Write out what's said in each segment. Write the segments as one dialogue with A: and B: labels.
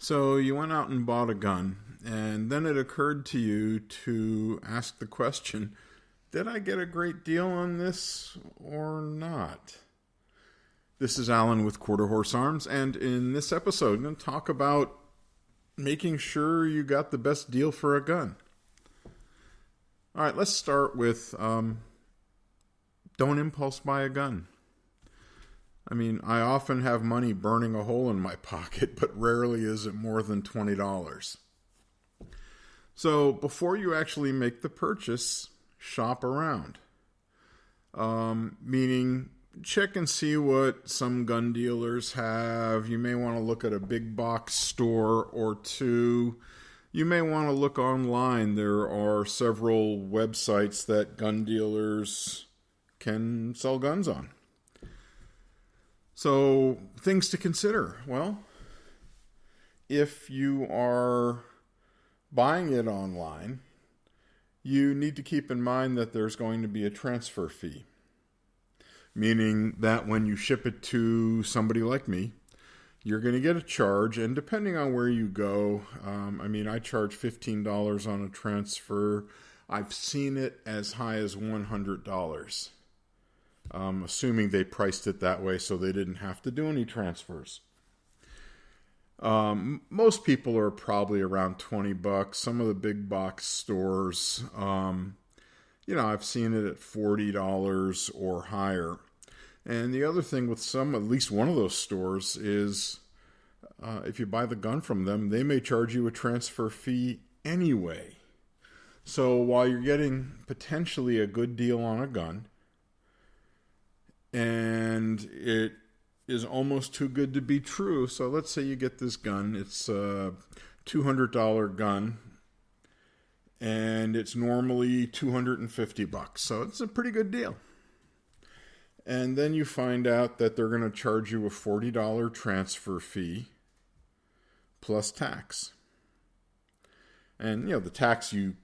A: So you went out and bought a gun, and then it occurred to you to ask the question, did I get a great deal on this or not? This is Alan with Quarter Horse Arms, and in this episode, I'm going to talk about making sure you got the best deal for a gun. All right, let's start with don't impulse buy a gun. I mean, I often have money burning a hole in my pocket, but rarely is it more than $20. So before you actually make the purchase, shop around. Meaning, check and see what some gun dealers have. You may want to look at a big box store or two. You may want to look online. There are several websites that gun dealers can sell guns on. So, things to consider. Well, if you are buying it online, you need to keep in mind that there's going to be a transfer fee. Meaning that when you ship it to somebody like me, you're going to get a charge, and depending on where you go, I charge $15 on a transfer. I've seen it as high as $100. Assuming they priced it that way so they didn't have to do any transfers. Most people are probably around $20. Some of the big box stores, I've seen it at $40 or higher. And the other thing with at least one of those stores is if you buy the gun from them, they may charge you a transfer fee anyway. So while you're getting potentially a good deal on a gun, and it is almost too good to be true. So let's say you get this gun. It's a $200 gun, and it's normally $250. So it's a pretty good deal. And then you find out that they're going to charge you a $40 transfer fee plus tax. And, the tax you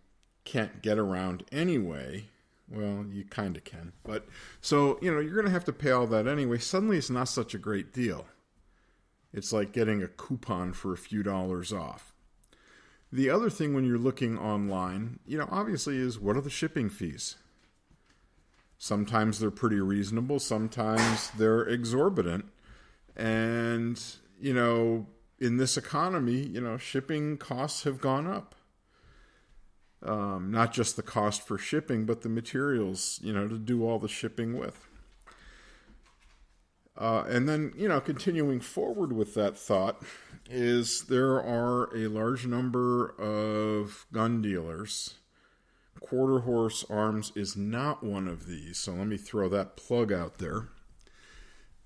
A: can't get around anyway. Well, you kind of can. But so, you're going to have to pay all that anyway. Suddenly it's not such a great deal. It's like getting a coupon for a few dollars off. The other thing when you're looking online, obviously is what are the shipping fees? Sometimes they're pretty reasonable. Sometimes they're exorbitant. And, in this economy, shipping costs have gone up. Not just the cost for shipping, but the materials, to do all the shipping with. And then, continuing forward with that thought is there are a large number of gun dealers. Quarter Horse Arms is not one of these, so let me throw that plug out there,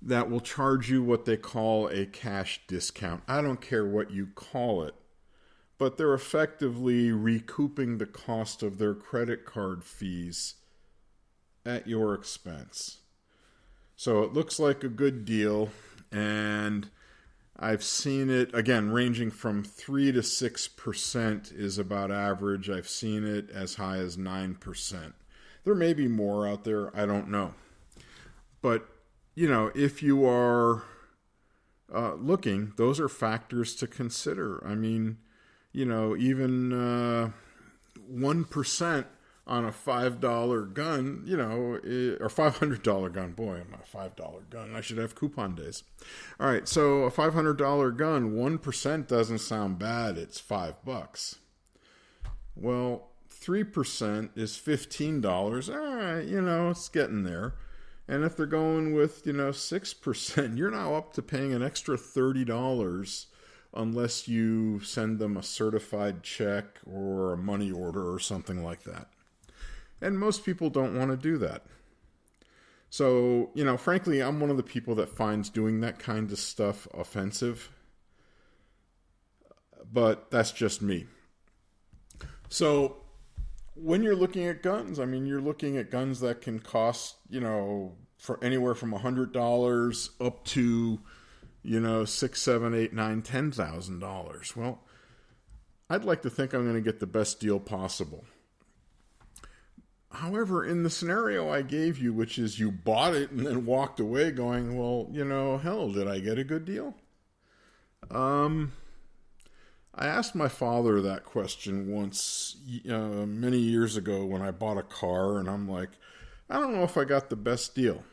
A: that will charge you what they call a cash discount. I don't care what you call it, but they're effectively recouping the cost of their credit card fees at your expense. So it looks like a good deal, and I've seen it, again, ranging from 3 to 6% is about average. I've seen it as high as 9%. There may be more out there, I don't know. But, if you are looking, those are factors to consider. I mean, even 1% on a $5 gun, or $500 gun. Boy, I'm a $5 gun. I should have coupon days. All right, so a $500 gun, 1% doesn't sound bad. It's $5. Well, 3% is $15. All right, it's getting there. And if they're going with, 6%, you're now up to paying an extra $30 unless you send them a certified check or a money order or something like that. And most people don't want to do that. So, frankly, I'm one of the people that finds doing that kind of stuff offensive. But that's just me. So, when you're looking at guns, you're looking at guns that can cost, for anywhere from $100 up to, $6,000, $7,000, $8,000, $9,000, $10,000. Well, I'd like to think I'm going to get the best deal possible. However, in the scenario I gave you, which is you bought it and then walked away going, well, hell, did I get a good deal? I asked my father that question once, many years ago when I bought a car, and I'm like, I don't know if I got the best deal.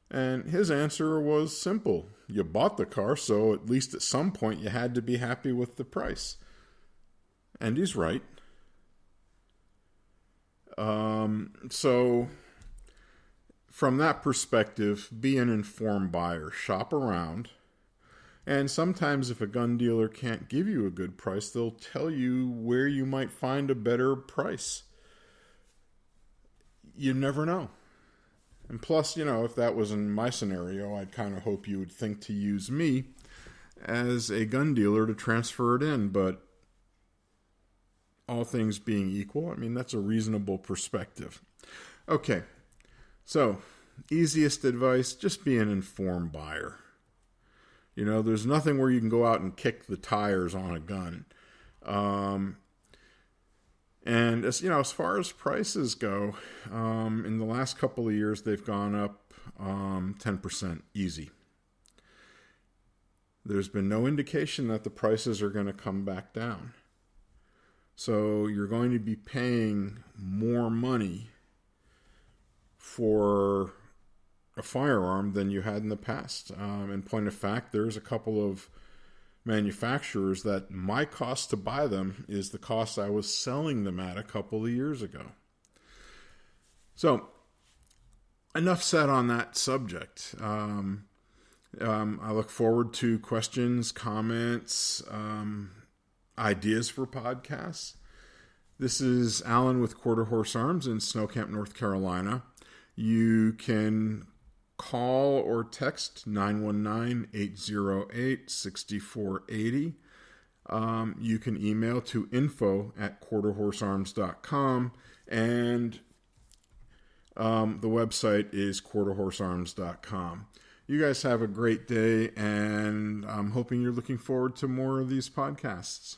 A: And his answer was simple. You bought the car, so at least at some point you had to be happy with the price. And he's right. So from that perspective, be an informed buyer. Shop around. And sometimes if a gun dealer can't give you a good price, they'll tell you where you might find a better price. You never know. And plus, if that was in my scenario, I'd kind of hope you would think to use me as a gun dealer to transfer it in. But all things being equal, that's a reasonable perspective. Okay, so easiest advice, just be an informed buyer. There's nothing where you can go out and kick the tires on a gun. And as far as prices go, in the last couple of years, they've gone up 10% easy. There's been no indication that the prices are going to come back down. So you're going to be paying more money for a firearm than you had in the past. In point of fact, there's a couple of manufacturers that my cost to buy them is the cost I was selling them at a couple of years ago. So, enough said on that subject. I look forward to questions, comments, ideas for podcasts. This is Alan with Quarter Horse Arms in Snow Camp, North Carolina. You can call or text 919-808-6480. You can email to info@quarterhorsearms.com, and the website is quarterhorsearms.com. You guys have a great day, and I'm hoping you're looking forward to more of these podcasts.